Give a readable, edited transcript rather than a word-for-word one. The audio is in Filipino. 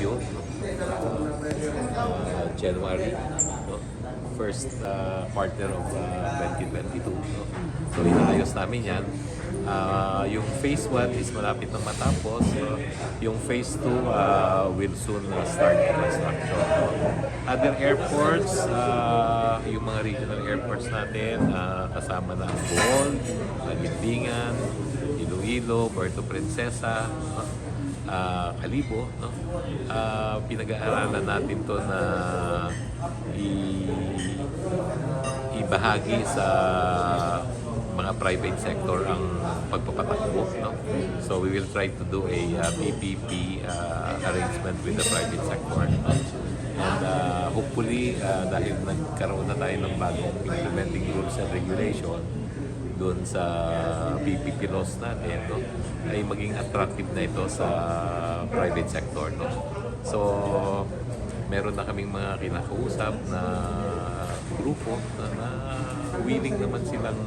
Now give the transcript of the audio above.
Baguio, January, no? First quarter of 2022. No? So inaayos namin yan. Yung phase 1 is malapit na matapos. Yung phase 2 will soon start construction. No? Other airports, yung mga regional airports natin, kasama na ang Bohol, Libingan, Iloilo, Puerto Princesa, no? Kalibo, no? Pinag-aaralan natin to na ibahagi sa mga private sector ang pagpapatakbo, no? So we will try to do a PPP arrangement with the private sector, no? And hopefully dahil nagkaroon na tayo ng bagong implementing rules and regulation doon sa PPP laws natin, no, ay maging attractive na ito sa private sector, no. So meron na kaming mga kinakausap na grupo na willing naman silang